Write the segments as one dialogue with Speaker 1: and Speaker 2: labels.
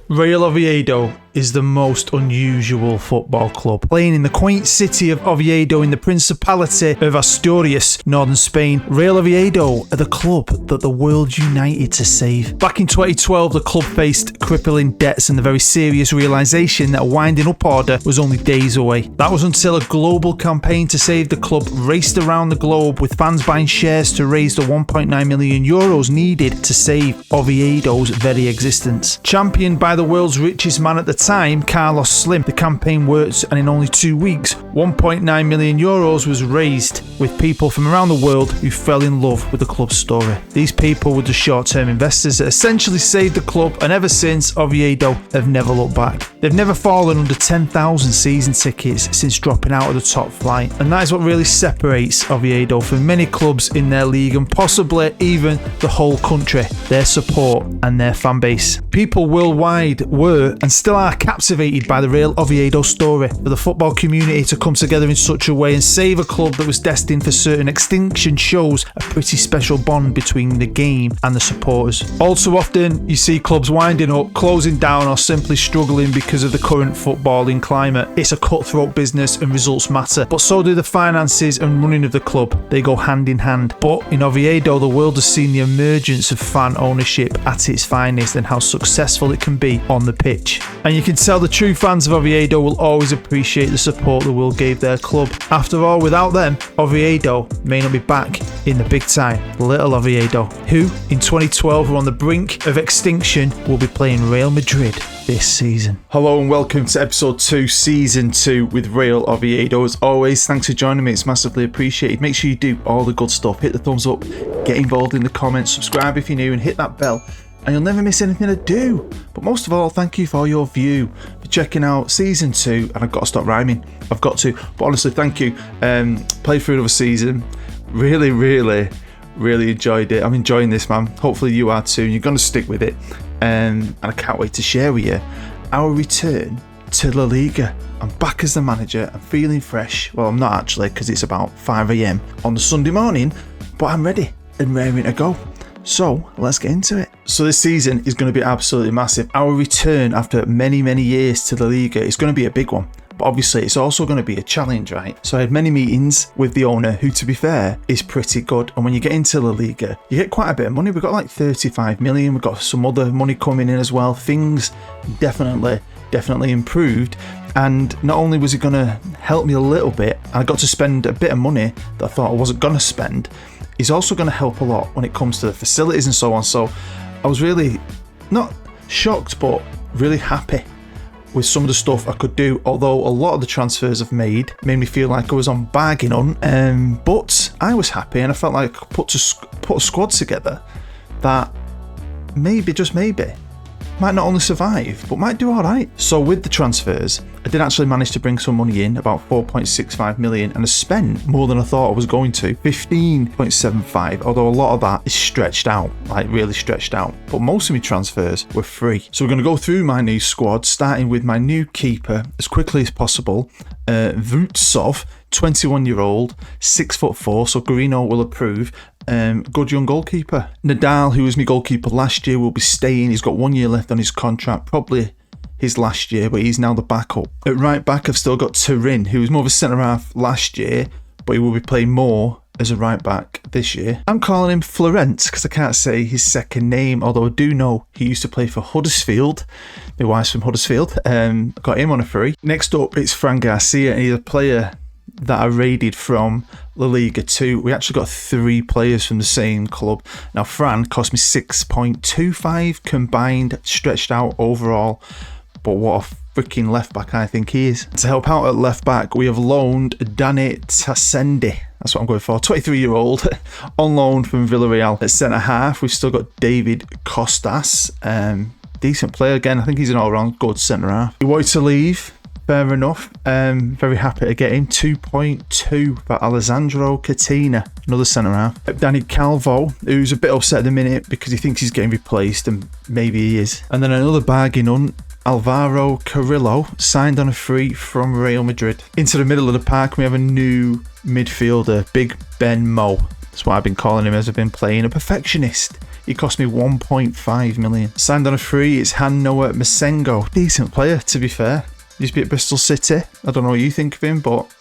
Speaker 1: Real Oviedo is the most unusual football club. Playing in the quaint city of Oviedo in the Principality of Asturias, northern Spain, Real Oviedo are the club that the world united to save. Back in 2012, the club faced crippling debts and the very serious realisation that a winding up order was only days away. That was until a global campaign to save the club raced around the globe, with fans buying shares to raise the €1.9 million needed to save Oviedo's very existence. Championed by the world's richest man at the time, Carlos Slim, the campaign worked, and in only 2 weeks, €1.9 million was raised, with people from around the world who fell in love with the club's story. These people were the short-term investors that essentially saved the club, and ever since, Oviedo have never looked back. They've never fallen under 10,000 season tickets since dropping out of the top flight, and that is what really separates Oviedo from many clubs in their league and possibly even the whole country: their support and their fan base. People worldwide were and still are captivated by the Real Oviedo story. For the football community to come together in such a way and save a club that was destined for certain extinction shows a pretty special bond between the game and the supporters. All too often you see clubs winding up, closing down, or simply struggling because of the current footballing climate. It's a cutthroat business and results matter, but so do the finances and running of the club. They go hand in hand. But in Oviedo, the world has seen the emergence of fan ownership at its finest and how successful it can be on the pitch. And you can tell the true fans of Oviedo will always appreciate the support the world gave their club. After all, without them, Oviedo may not be back in the big time. Little Oviedo, who in 2012 were on the brink of extinction, will be playing Real Madrid this season. Hello and welcome to episode 2, season 2 with Real Oviedo. As always, thanks for joining me. It's massively appreciated. Make sure you do all the good stuff. Hit the thumbs up, get involved in the comments, subscribe if you're new, and hit that bell, and you'll never miss anything I do. But most of all, thank you for your view, for checking out season 2. And I've got to stop rhyming. I've got to. But honestly, thank you. Played through another season. Really enjoyed it. I'm enjoying this, man. Hopefully you are too. You're going to stick with it. And I can't wait to share with you our return to La Liga. I'm back as the manager. I'm feeling fresh. Well, I'm not actually, because it's about 5 a.m. on the Sunday morning. But I'm ready and raring to go. So let's get into it. So this season is going to be absolutely massive. Our return after many years to La Liga is going to be a big one. But obviously it's also going to be a challenge, right? So I had many meetings with the owner, who, to be fair, is pretty good. And when you get into La Liga, you get quite a bit of money. We've got like 35 million. We've got some other money coming in as well. Things definitely improved. And not only was he going to help me a little bit, I got to spend a bit of money that I thought I wasn't going to spend. He's also going to help a lot when it comes to the facilities and so on. So I was really not shocked, but really happy with some of the stuff I could do, although a lot of the transfers I've made me feel like I was on bargain on, but I was happy, and I felt like I could put a squad together that maybe, just maybe, might not only survive, but might do alright. So with the transfers, I did actually manage to bring some money in, about 4.65 million, and I spent more than I thought I was going to, 15.75, although a lot of that is stretched out, like really stretched out. But most of my transfers were free. So we're going to go through my new squad, starting with my new keeper as quickly as possible. Vutsov, 21-year-old, 6'4", so Garino will approve. Good young goalkeeper. Nadal, who was my goalkeeper last year, will be staying. He's got 1 year left on his contract, probably his last year, but he's now the backup. At right back, I've still got Turin, who was more of a centre-half last year, but he will be playing more as a right back this year. I'm calling him Florent because I can't say his second name, although I do know he used to play for Huddersfield. My wife's from Huddersfield. Got him on a free. Next up, it's Fran Garcia, and he's a player that I raided from La Liga 2. We actually got 3 players from the same club. Now, Fran cost me 6.25 combined, stretched out overall. But what a freaking left back I think he is. To help out at left back, we have loaned Dani Tassendi. That's what I'm going for. 23-year-old on loan from Villarreal. At centre half, we've still got David Costas. Decent player again. I think he's an all-round good centre half. He wanted to leave. Fair enough. Very happy to get him. 2.2 for Alessandro Catena, another centre half. Danny Calvo, who's a bit upset at the minute because he thinks he's getting replaced, and maybe he is. And then another bargain on Alvaro Carrillo, signed on a free from Real Madrid. Into the middle of the park, we have a new midfielder, Big Ben Mo. That's what I've been calling him as I've been playing. A perfectionist. He cost me 1.5 million. Signed on a free, it's Noah Masengo. Decent player, to be fair. Used to be at Bristol City. I don't know what you think of him, but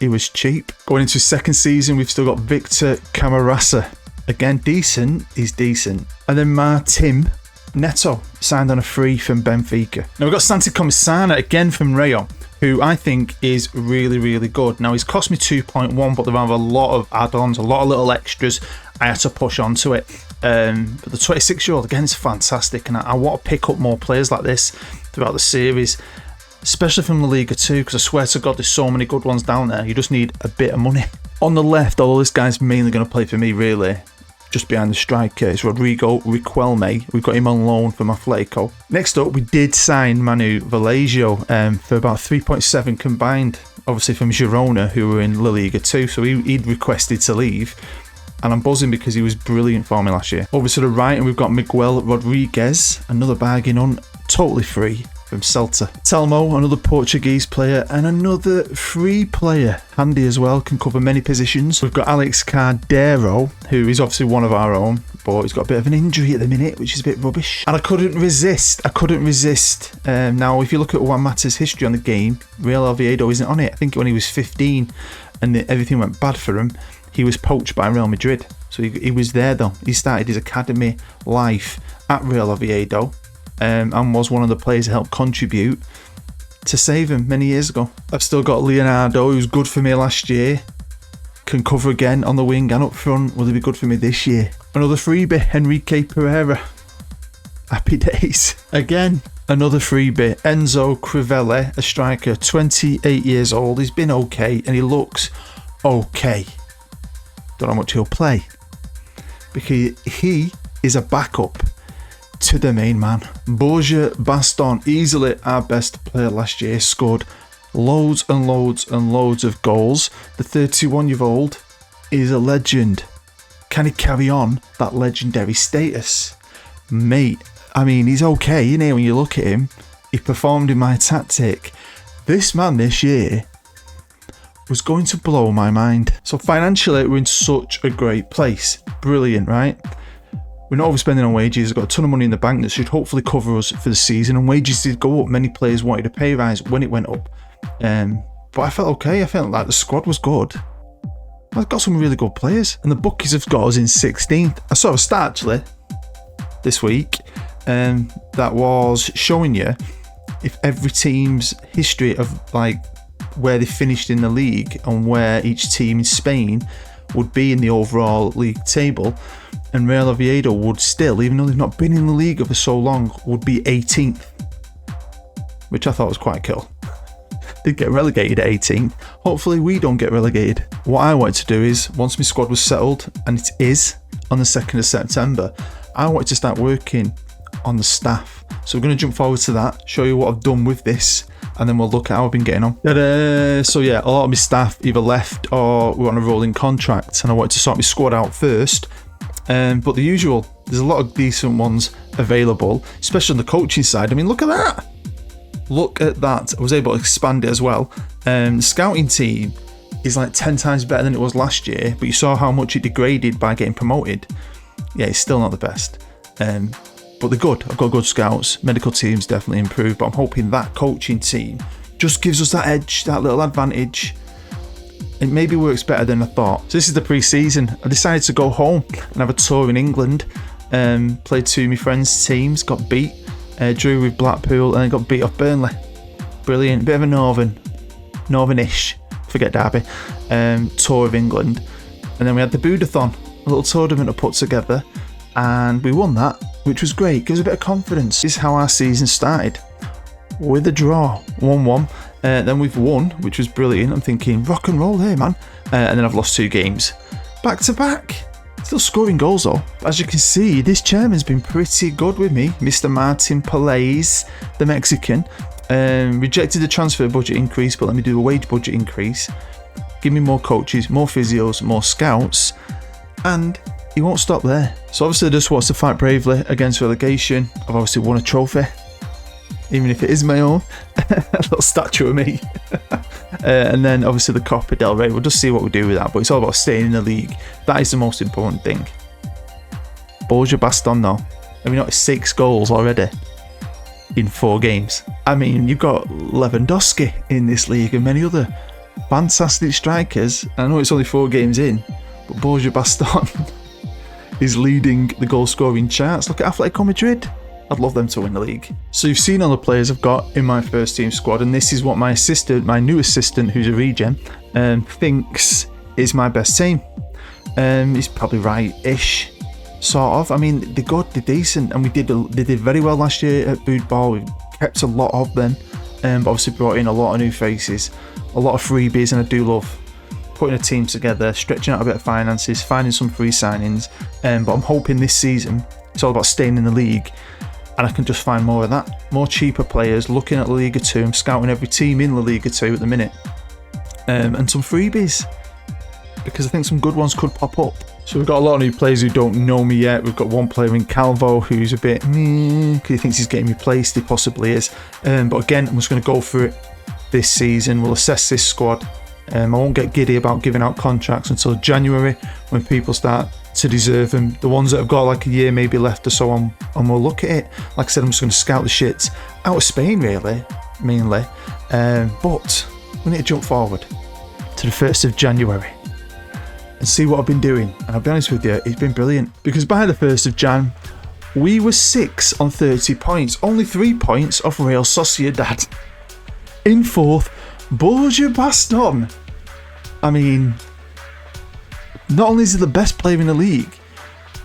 Speaker 1: he was cheap. Going into his second season, we've still got Victor Camarasa. Again, decent. He's decent. And then Martim Neto, signed on a free from Benfica. Now we've got Santi Comisana, again from Rayo, who I think is really, really good. Now he's cost me 2.1, but there are a lot of add-ons, a lot of little extras I had to push onto it. But the 26-year-old, again, is fantastic, and I want to pick up more players like this throughout the series, especially from the Liga 2, because I swear to God, there's so many good ones down there. You just need a bit of money. On the left, although this guy's mainly going to play for me, really, just behind the striker, is Rodrigo Riquelme. We've got him on loan from Atletico. Next up, we did sign Manu Vallejo for about 3.7 combined, obviously from Girona, who were in La Liga 2, so he'd requested to leave. And I'm buzzing because he was brilliant for me last year. Over to the right, and we've got Miguel Rodriguez, another bargain on, totally free, from Celta. Telmo, another Portuguese player, and another free player. Handy as well, can cover many positions. We've got Alex Cardero, who is obviously one of our own, but he's got a bit of an injury at the minute, which is a bit rubbish. And I couldn't resist. Now, if you look at Juan Mata's history on the game, Real Oviedo isn't on it. I think when he was 15 and everything went bad for him, he was poached by Real Madrid. So he was there though. He started his academy life at Real Oviedo, and was one of the players that helped contribute to save him many years ago. I've still got Leonardo, who's good for me last year. Can cover again on the wing and up front. Will he be good for me this year? Another freebie, Enrique Pereira. Happy days. Again, another freebie, Enzo Crivelle, a striker, 28 years old. He's been okay, and he looks okay. Don't know how much he'll play, because he is a backup to the main man. Borja Baston, easily our best player last year, scored loads and loads and loads of goals. The 31-year-old is a legend. Can he carry on that legendary status? Mate, I mean, he's okay, you know, when you look at him. He performed in my tactic. This man this year was going to blow my mind. So financially, we're in such a great place. Brilliant, right? We're not overspending on wages. We've got a ton of money in the bank that should hopefully cover us for the season. And wages did go up. Many players wanted a pay rise when it went up. But I felt okay. I felt like the squad was good. I've got some really good players. And the bookies have got us in 16th. I saw a stat actually this week that was showing you if every team's history of like where they finished in the league and where each team in Spain would be in the overall league table, and Real Oviedo would still, even though they've not been in the Liga for so long, would be 18th, which I thought was quite cool. They'd get relegated at 18th. Hopefully we don't get relegated. What I wanted to do is, once my squad was settled, and it is on the 2nd of September, I wanted to start working on the staff. So we're going to jump forward to that, show you what I've done with this, and then we'll look at how I've been getting on. So yeah, a lot of my staff either left or were on a rolling contract, and I wanted to sort my squad out first. But the usual, there's a lot of decent ones available, especially on the coaching side. I mean, look at that. Look at that. I was able to expand it as well. The scouting team is like 10 times better than it was last year, but you saw how much it degraded by getting promoted. Yeah, it's still not the best. But they're good. I've got good scouts. Medical team's definitely improved, but I'm hoping that coaching team just gives us that edge, that little advantage. It maybe works better than I thought. So this is the pre-season. I decided to go home and have a tour in England. Played two of my friends' teams, got beat. Drew with Blackpool and then got beat off Burnley. Brilliant. Bit of a northern-ish, forget Derby, tour of England. And then we had the Budathon, a little tournament I put together, and we won that, which was great. Gives a bit of confidence. This is how our season started, with a draw, 1-1. Then we've won, which was brilliant. I'm thinking, rock and roll here, man. And then I've lost 2 games back to back. Still scoring goals though. As you can see, this chairman's been pretty good with me. Mr. Martin Pelaez, the Mexican. Rejected the transfer budget increase, but let me do a wage budget increase. Give me more coaches, more physios, more scouts. And he won't stop there. So obviously I just wants to fight bravely against relegation. I've obviously won a trophy, even if it is my own. A little statue of me. And then obviously the Copa del Rey, we'll just see what we do with that, but it's all about staying in the league. That is the most important thing. Borja Baston though, have you noticed 6 goals already in 4 games? I mean, you've got Lewandowski in this league and many other fantastic strikers. I know it's only 4 games in, but Borja Baston is leading the goal scoring charts. Look at Atletico Madrid. I'd love them to win the league. So you've seen all the players I've got in my first team squad, and this is what my assistant, my new assistant, who's a regen, thinks is my best team. He's probably right-ish, sort of. I mean, they're good, they're decent, and they did very well last year at football. We kept a lot of them, but obviously brought in a lot of new faces, a lot of freebies, and I do love putting a team together, stretching out a bit of finances, finding some free signings. But I'm hoping this season it's all about staying in the league, and I can just find more of that, more cheaper players. Looking at La Liga 2, I'm scouting every team in La Liga 2 at the minute, and some freebies, because I think some good ones could pop up. So we've got a lot of new players who don't know me yet. We've got one player in Calvo who's a bit because he thinks he's getting replaced. He possibly is, but again, I'm just going to go through it this season. We'll assess this squad. I won't get giddy about giving out contracts until January, when people start to deserve them. The ones that have got like a year maybe left or so on, and we'll look at it. Like I said, I'm just going to scout the shit out of Spain really, mainly. But we need to jump forward to the 1st of January and see what I've been doing. And I'll be honest with you, it's been brilliant, because by the 1st of Jan, we were 6 on 30 points, only 3 points off Real Sociedad. In 4th, Borja Baston. I mean, not only is he the best player in the league,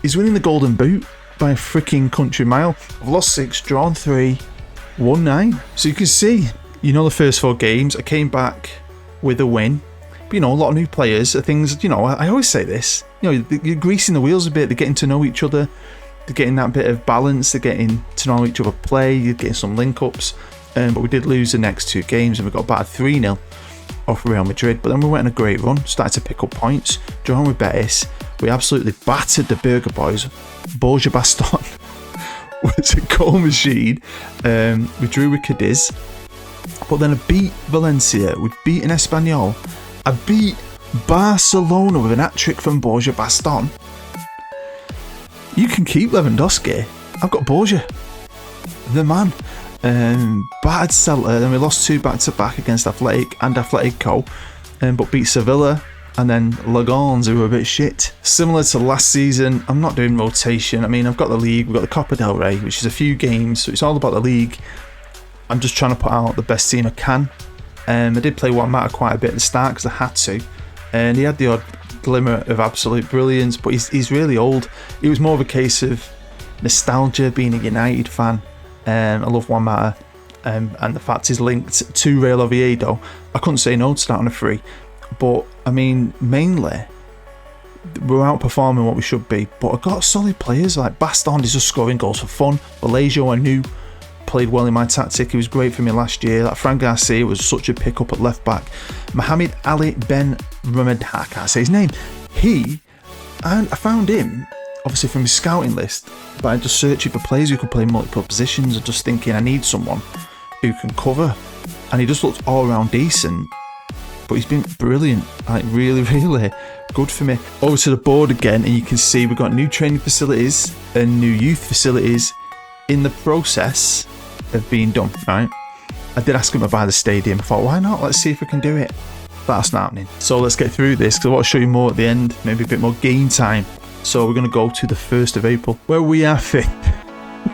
Speaker 1: he's winning the Golden Boot by a freaking country mile. I've lost 6, drawn 3, won 9. So you can see, the first 4 games, I came back with a win. But, a lot of new players are things, I always say this, you're greasing the wheels a bit, they're getting to know each other, they're getting that bit of balance, they're getting to know each other play, you're getting some link-ups. But we did lose the next 2 games, and we got battered 3-0 off Real Madrid. But then we went on a great run, started to pick up points, drawn with Betis. We absolutely battered the Burger Boys. Borja Baston was a goal machine. We drew with Cadiz, but then I beat Valencia, we'd beaten Espanyol, I beat Barcelona with an hat-trick from Borja Baston. You can keep Lewandowski. I've got Borja, the man. Battered Celta, then we lost 2 back-to-back against Athletic and Atletico, but beat Sevilla, and then Lagans, who were a bit shit. Similar to last season, I'm not doing rotation. I mean, I've got the league, we've got the Copa del Rey, which is a few games, so it's all about the league. I'm just trying to put out the best team I can. I did play Juan Mata quite a bit at the start because I had to, and he had the odd glimmer of absolute brilliance, but he's really old. It was more of a case of nostalgia, being a United fan. I love Juan Mata, and the fact he's linked to Real Oviedo. I couldn't say no to that on a free, but I mean, mainly we're outperforming what we should be. But I got solid players like Baston is just scoring goals for fun. Vallejo, I knew, played well in my tactic. He was great for me last year. Like Fran Garcia was such a pick up at left back. Mohamed Ali Ben Ramed, I can't say his name. And I found him obviously from his scouting list, but I'm just searching for players who could play multiple positions and just thinking I need someone who can cover, and he just looks all around decent, but he's been brilliant, like really good for me. Over to the board again, and you can see we've got new training facilities and new youth facilities in the process of being done, right? I did ask him to buy the stadium. I thought, why not? Let's see if we can do it. That's not happening. So let's get through this, because I want to show you more at the end, maybe a bit more game time. So we're going to go to the 1st of April, where we are 5th.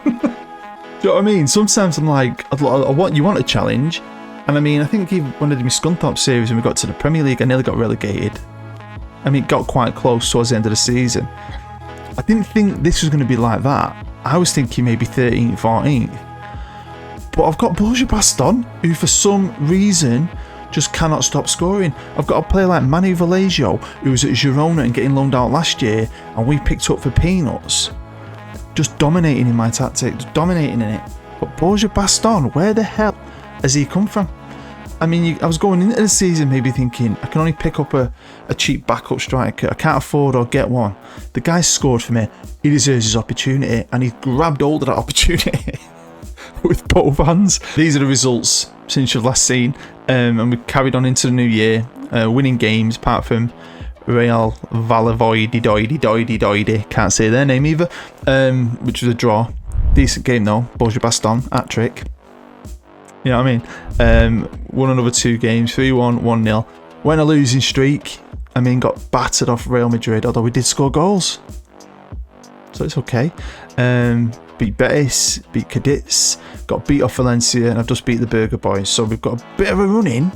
Speaker 1: Do you know what I mean? Sometimes I'm like, you want a challenge. And I mean, I think even when I did my Scunthorpe series and we got to the Premier League, I nearly got relegated. I mean, it got quite close towards the end of the season. I didn't think this was going to be like that. I was thinking maybe 13th, 14th. But I've got Borja Baston, who for some reason just cannot stop scoring. I've got a player like Manu Vallejo, who was at Girona and getting loaned out last year, and we picked up for peanuts. Just dominating in my tactic, just dominating in it. But Borja Baston, where the hell has he come from? I mean, I was going into the season maybe thinking, I can only pick up a cheap backup striker. I can't afford or get one. The guy scored for me. He deserves his opportunity, and he's grabbed hold of that opportunity with both hands. These are the results since you've last seen. and we carried on into the new year, winning games apart from Real Valladolid, can't say their name either, which was a draw. Decent game though. Borja Baston hat-trick. You know what I mean? Won another 2 games, 3-1, 1-0. Went a losing streak. I mean, got battered off Real Madrid, although we did score goals, so it's okay. Beat Betis, beat Cadiz, got beat off Valencia, and I've just beat the Burger Boys. So we've got a bit of a run in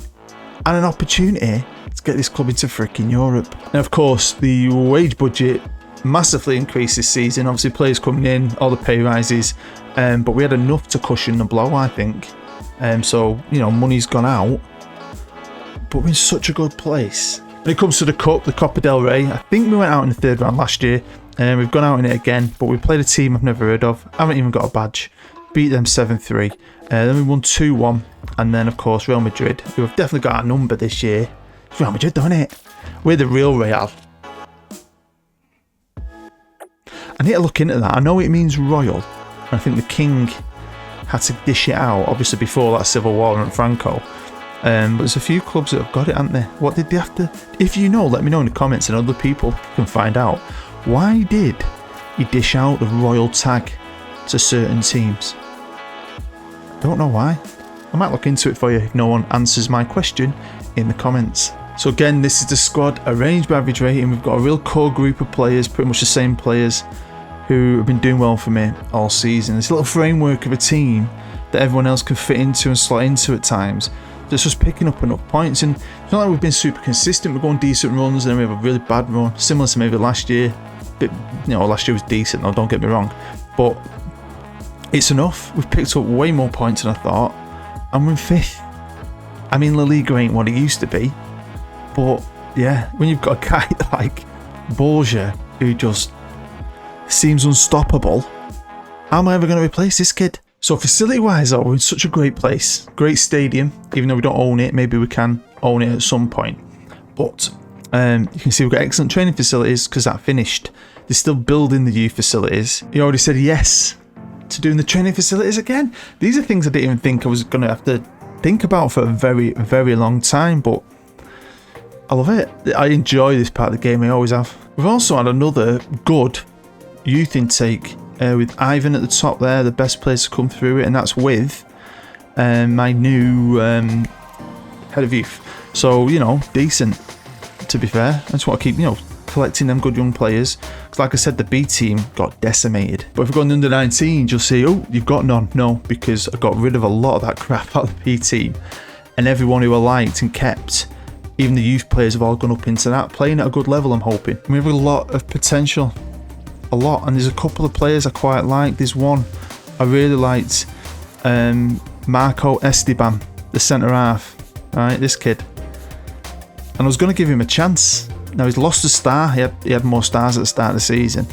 Speaker 1: and an opportunity to get this club into freaking Europe. And of course, the wage budget massively increased this season. Obviously, players coming in, all the pay rises, but we had enough to cushion the blow, I think. So, you know, money's gone out, but we're in such a good place. When it comes to the Cup, the Copa del Rey, I think we went out in the 3rd round last year. We've gone out in it again, but we played a team I've never heard of. Haven't even got a badge. Beat them 7-3. Then we won 2-1. And then, of course, Real Madrid, who have definitely got our number this year. It's Real Madrid, don't it? We're the real Real. I need to look into that. I know it means royal. And I think the king had to dish it out, obviously, before that civil war and Franco. But there's a few clubs that have got it, haven't they? What did they have to... If you know, let me know in the comments and other people can find out. Why did he dish out the royal tag to certain teams? Don't know why. I might look into it for you if no one answers my question in the comments. So again, this is the squad arranged by average rating. We've got a real core group of players, pretty much the same players who have been doing well for me all season. It's a little framework of a team that everyone else can fit into and slot into at times. That's just picking up enough points, and it's not like we've been super consistent. We're going decent runs and then we have a really bad run, similar to maybe last year. But, you know, last year was decent though, don't get me wrong, but it's enough. We've picked up way more points than I thought, and we're in 5th. I mean, La Liga ain't what it used to be, but yeah, when you've got a guy like Borja who just seems unstoppable, how am I ever going to replace this kid? So facility wise though, we're in such a great place, great stadium. Even though we don't own it, maybe we can own it at some point, but you can see we've got excellent training facilities because that finished. They're still building the youth facilities. He already said yes to doing the training facilities again. These are things I didn't even think I was going to have to think about for a very, very long time, but I love it. I enjoy this part of the game, I always have. We've also had another good youth intake with Ivan at the top there, the best player to come through it, and that's with my new head of youth. So, you know, decent. To be fair, I just want to keep, you know, collecting them good young players. Because like I said, the B team got decimated. But if we go on the under-19s, you'll see, oh, you've got none. No, because I got rid of a lot of that crap out of the B team. And everyone who I liked and kept, even the youth players, have all gone up into that, playing at a good level, I'm hoping. We have a lot of potential. A lot. And there's a couple of players I quite like. There's one I really liked, Marco Esteban, the centre-half. Right, this kid. And I was going to give him a chance. Now he's lost a star. He had more stars at the start of the season.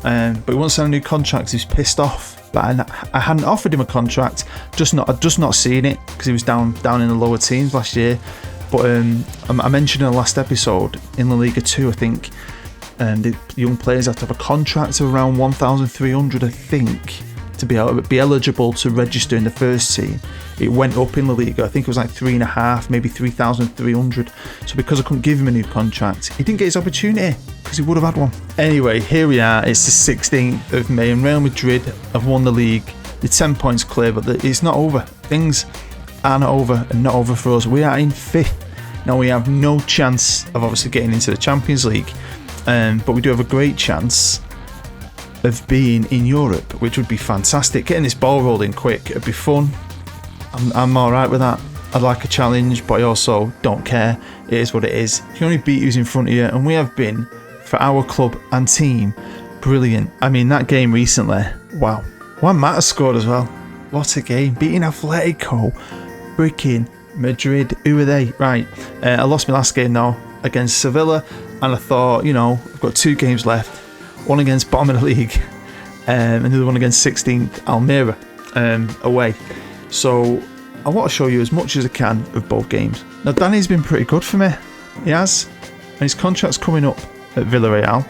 Speaker 1: But he wants to sign a new contract. He's pissed off. But I hadn't offered him a contract. I'd just not seen it because he was down in the lower teams last year. But I mentioned in the last episode in La Liga 2, I think, the young players have to have a contract of around 1,300, I think, to be eligible to register in the first team. It went up in La Liga. I think it was like 3.5, maybe 3,300. So because I couldn't give him a new contract, he didn't get his opportunity because he would have had one. Anyway, here we are. It's the 16th of May and Real Madrid have won the league. They're 10 points clear, but it's not over. Things are not over, and not over for us. We are in 5th. Now we have no chance of obviously getting into the Champions League, but we do have a great chance of being in Europe, which would be fantastic. Getting this ball rolling quick, it'd be fun. I'm alright with that. I'd like a challenge, but I also don't care. It is what it is. You can only beat who's in front of you, and we have been, for our club and team, brilliant. I mean, that game recently, wow. Juan Mata scored as well. What a game. Beating Atletico, freaking Madrid. Who are they? Right, I lost my last game now against Sevilla, and I thought, you know, I've got 2 games left. One against bottom of the league, and the other one against 16th Almeria away. So I want to show you as much as I can of both games. Now Danny's been pretty good for me. He has, and his contract's coming up at Villarreal.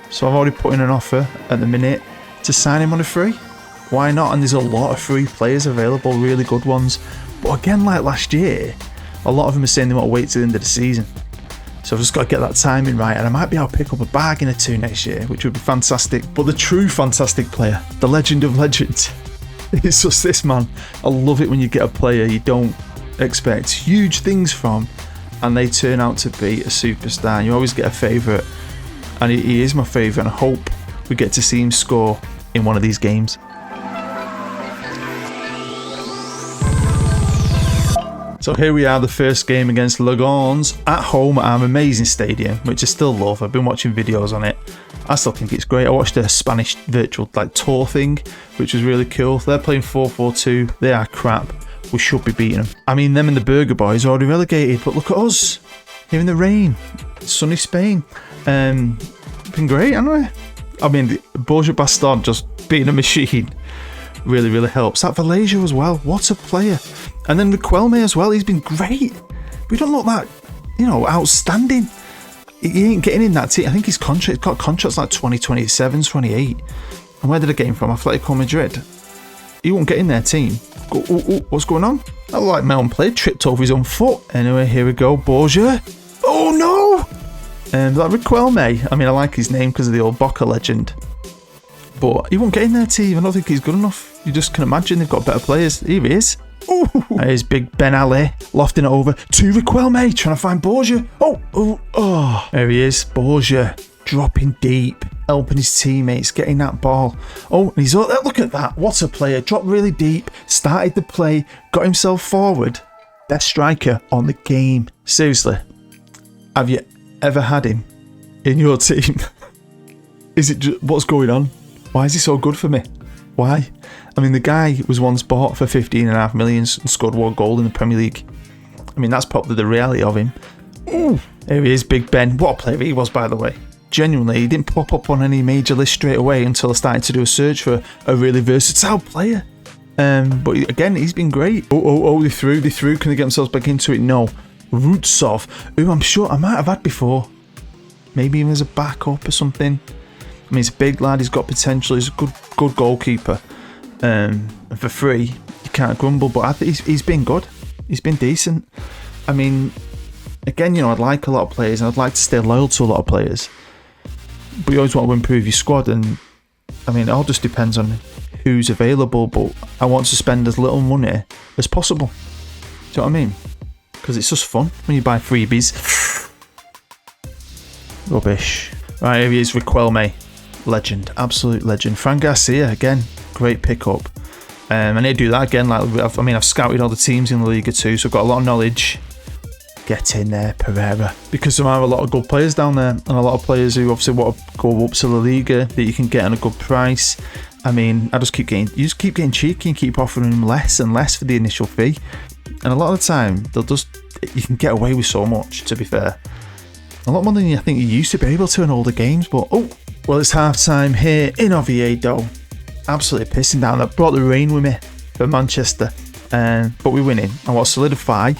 Speaker 1: So I've already put in an offer at the minute to sign him on a free. Why not? And there's a lot of free players available, really good ones. But again, like last year, a lot of them are saying they want to wait till the end of the season. So I've just got to get that timing right, and I might be able to pick up a bargain or two next year, which would be fantastic. But the true fantastic player, the legend of legends, it's just this man. I love it when you get a player you don't expect huge things from, and they turn out to be a superstar. You always get a favourite, and he is my favourite, and I hope we get to see him score in one of these games. So here we are, the first game against LOLLUJO at home at our amazing stadium, which I still love. I've been watching videos on it. I still think it's great. I watched a Spanish virtual tour thing, which was really cool. They're playing 4-4-2. They are crap. We should be beating them. I mean, them and the Burger Boys are already relegated, but look at us here in the rain, sunny Spain. Been great, haven't we? I mean, Borja Bastard just being a machine really, really helps. That Vallejo as well, what a player. And then Riquelme as well, he's been great. We don't look that, outstanding. He ain't getting in that team. I think he's got contracts like 2027, 28. And where did I get him from? Atletico Madrid. He won't get in their team. What's going on? That looked like Melon played, tripped over his own foot. Anyway, here we go, Borja. Oh no! That Riquelme, I mean, I like his name because of the old Boca legend. But he won't get in their team. I don't think he's good enough. You just can imagine they've got better players. Here he is. There's big Ben Ali lofting it over to Riquelme, trying to find Borja. Oh, there he is, Borja, dropping deep, helping his teammates, getting that ball. Oh, and he's look at that, what a player. Dropped really deep, started the play, got himself forward. Best striker on the game. Seriously, have you ever had him in your team? Is it just, what's going on? Why is he so good for me? Why? I mean, the guy was once bought for 15.5 million and scored 1 goal in the Premier League. I mean, that's probably the reality of him. Ooh, there he is, Big Ben. What a player he was, by the way. Genuinely, he didn't pop up on any major list straight away until I started to do a search for a really versatile player. But again, he's been great. They threw. Can they get themselves back into it? No. Rutsov, who I'm sure I might have had before. Maybe even as a backup or something. I mean, he's a big lad, he's got potential, he's a good goalkeeper. And for free, you can't grumble, but I think he's been good. He's been decent. I mean, again, I'd like a lot of players, and I'd like to stay loyal to a lot of players. But you always want to improve your squad, and I mean, it all just depends on who's available, but I want to spend as little money as possible. Do you know what I mean? Because it's just fun when you buy freebies. Rubbish. Right, here he is, Riquelme. Legend, absolute legend. Fran Garcia, again, great pickup. And he'd do that again. I've scouted all the teams in the Liga too, so I've got a lot of knowledge. Get in there, Pereira. Because there are a lot of good players down there, and a lot of players who obviously want to go up to the Liga that you can get on a good price. I mean, you just keep getting cheeky and keep offering them less and less for the initial fee. And a lot of the time, you can get away with so much, to be fair. A lot more than I think you used to be able to in older games, but well, it's half time here in Oviedo. Absolutely pissing down. I brought the rain with me for Manchester, but we're winning. I want to solidify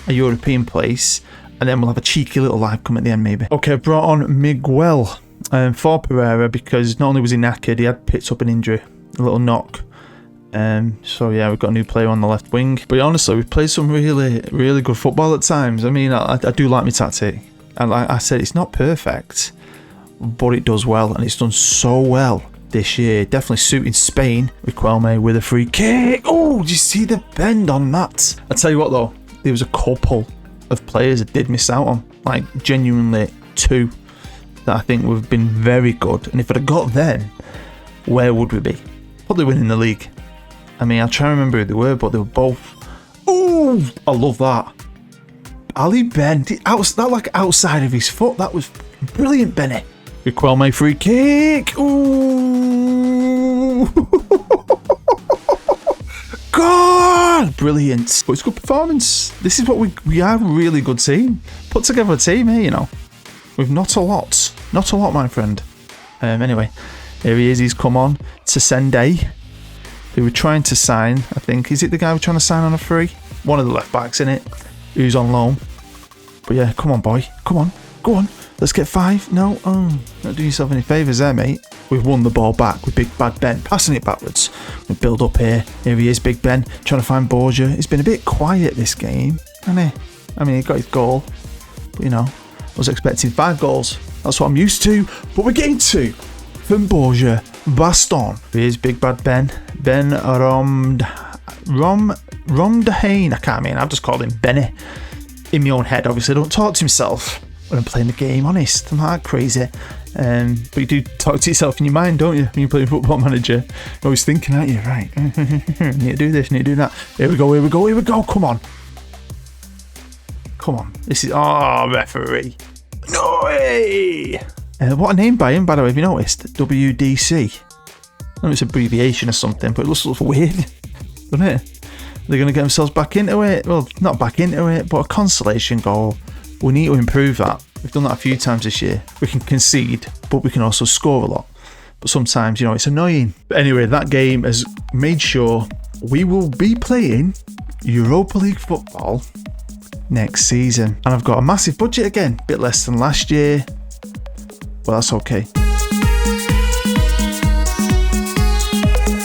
Speaker 1: a European place, and then we'll have a cheeky little live come at the end maybe. Okay, I brought on Miguel for Pereira because not only was he knackered, he had picked up an injury, a little knock. So yeah, we've got a new player on the left wing. But honestly, we've played some really, really good football at times. I mean, I do like my tactic. And like I said, it's not perfect, but it does well, and it's done so well this year. Definitely suiting Spain. Riquelme with a free kick. Oh, did you see the bend on that? I tell you what though, there was a couple of players that did miss out on, like genuinely 2 that I think would have been very good. And if I'd have got them, where would we be? Probably winning the league. I mean, I'll try and remember who they were, but they were both. Oh, I love that. Ali Ben, that like outside of his foot. That was brilliant, Benny. Riquelme free kick. Ooh. God, brilliant. But it's good performance. This is what we are, a really good team. Put together a team here, with not a lot, my friend. Anyway, here he is. He's come on to Sende. They were trying to sign, I think. Is it the guy we're trying to sign on a free? One of the left backs in it, who's on loan. But yeah, come on, boy. Come on. Go on. Let's get 5. No, not doing yourself any favours there, mate. We've won the ball back with Big Bad Ben, passing it backwards. We build up here. Here he is, Big Ben, trying to find Borgia. He's been a bit quiet this game, hasn't he? I mean, he got his goal, but you know, I was expecting 5 goals. That's what I'm used to. But we're getting 2 from Borgia Baston. Here's Big Bad Ben. Ben Romdehane. I can't mean. I've just called him Benny in my own head. Obviously, I don't talk to myself when I'm playing the game. Honest, I'm not crazy. But you do talk to yourself in your mind, don't you? When you're playing Football Manager, you're always thinking, aren't you? Right, need to do this, need to do that. Here we go, here we go, here we go. Come on. Come on. This is... Oh, referee. No way! What a name by him, by the way, have you noticed? WDC. I know it's an abbreviation or something, but it looks weird, doesn't it? They're going to get themselves back into it. Well, not back into it, but a consolation goal. We need to improve that. We've done that a few times this year. We can concede, but we can also score a lot. But sometimes, you know, it's annoying. But anyway, that game has made sure we will be playing Europa League football next season. And I've got a massive budget again. A bit less than last year. But that's okay.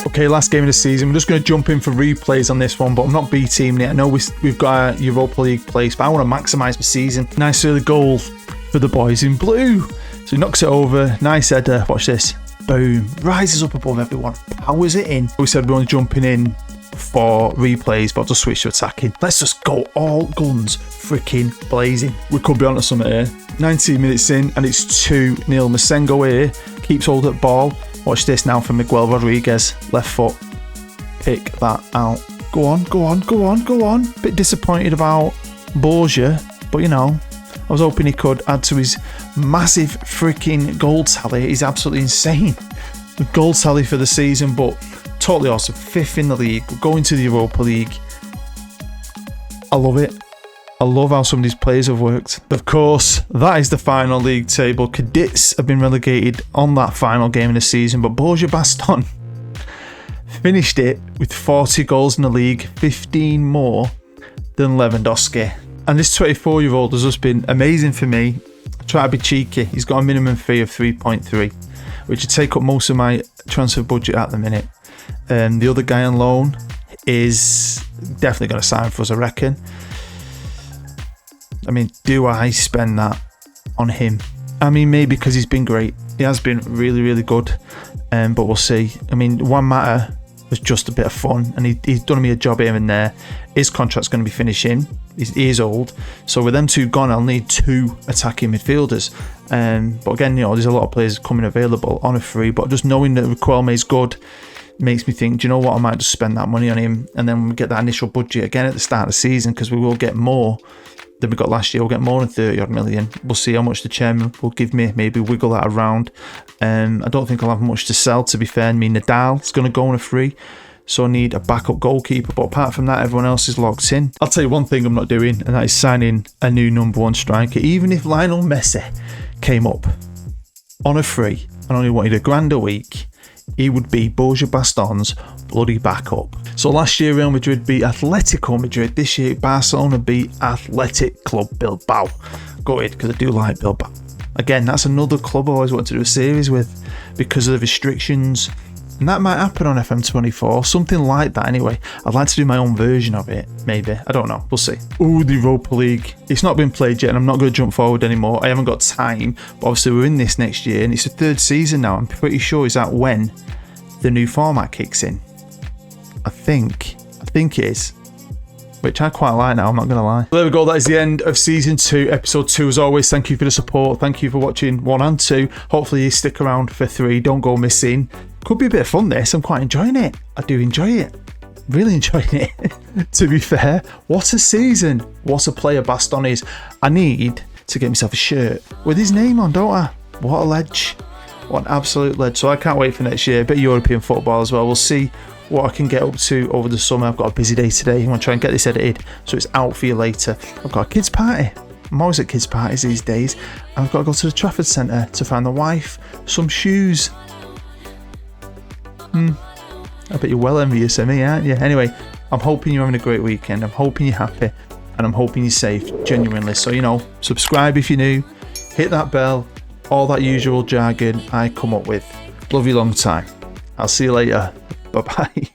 Speaker 1: Okay, last game of the season. We're just going to jump in for replays on this one, but I'm not B-teaming it. I know we've got a Europa League place, but I want to maximise my season. Nice early goal for the boys in blue. So he knocks it over. Nice header. Watch this. Boom. Rises up above everyone. Powers it in. We said we're only jumping in for replays, but I'll just switch to attacking. Let's just go all guns freaking blazing. We could be onto something here. 19 minutes in, and it's 2-0. Masengo here keeps hold of the ball. Watch this now from Miguel Rodriguez. Left foot. Pick that out. Go on, go on, go on, go on. Bit disappointed about Borgia, but you know, I was hoping he could add to his massive freaking goal tally. He's absolutely insane. The goal tally for the season, but totally awesome. 5th in the league. We're going to the Europa League. I love it. I love how some of these players have worked. Of course, that is the final league table. Cadets have been relegated on that final game of the season, but Borgia Baston finished it with 40 goals in the league, 15 more than Lewandowski. And this 24-year-old has just been amazing for me. I try to be cheeky. He's got a minimum fee of 3.3, which would take up most of my transfer budget at the minute. The other guy on loan is definitely going to sign for us, I reckon. I mean, do I spend that on him? I mean, maybe because he's been great. He has been really, really good. But we'll see. I mean, Juan Mata was just a bit of fun, and he's done me a job here and there. His contract's going to be finishing. He is old. So with them 2 gone, I'll need 2 attacking midfielders. But again, you know, there's a lot of players coming available on a free. But just knowing that Riquelme is good makes me think, do you know what? I might just spend that money on him, and then we get that initial budget again at the start of the season, because we will get more than we got last year. We'll get more than 30 odd million. We'll see how much the chairman will give me. Maybe wiggle that around. I don't think I'll have much to sell, to be fair. I mean, Nadal's going to go on a free, so I need a backup goalkeeper. But apart from that, everyone else is locked in. I'll tell you one thing I'm not doing, and that is signing a new number 1 striker. Even if Lionel Messi came up on a free and only wanted £1,000 a week, he would be Borgia Baston's bloody backup. So last year Real Madrid beat Atletico Madrid. This year Barcelona beat Athletic Club Bilbao. Gutted, because I do like Bilbao. Again, that's another club I always wanted to do a series with because of the restrictions. And that might happen on FM24. Something like that anyway. I'd like to do my own version of it, maybe. I don't know. We'll see. Ooh, the Europa League. It's not been played yet, and I'm not going to jump forward anymore. I haven't got time. But obviously we're in this next year, and it's the 3rd season now. I'm pretty sure is that when the new format kicks in. I think it is. Which I quite like now, I'm not going to lie. There we go, that is the end of Season 2, Episode 2. As always, thank you for the support. Thank you for watching 1 and 2. Hopefully you stick around for 3. Don't go missing. Could be a bit of fun this. I'm quite enjoying it. I do enjoy it. Really enjoying it. To be fair, what a season. What a player Baston is. I need to get myself a shirt with his name on, don't I? What a ledge. What an absolute ledge. So I can't wait for next year. A bit of European football as well. We'll see what I can get up to over the summer. I've got a busy day today. I'm going to try and get this edited so it's out for you later. I've got a kids party. I'm always at kids parties these days. And I've got to go to the Trafford Centre to find the wife some shoes. I bet you're well envious of me, aren't you? Anyway, I'm hoping you're having a great weekend. I'm hoping you're happy. And I'm hoping you're safe, genuinely. So, you know, subscribe if you're new. hit that bell, all that usual jargon I come up with. Love you long time. I'll see you later. Bye bye.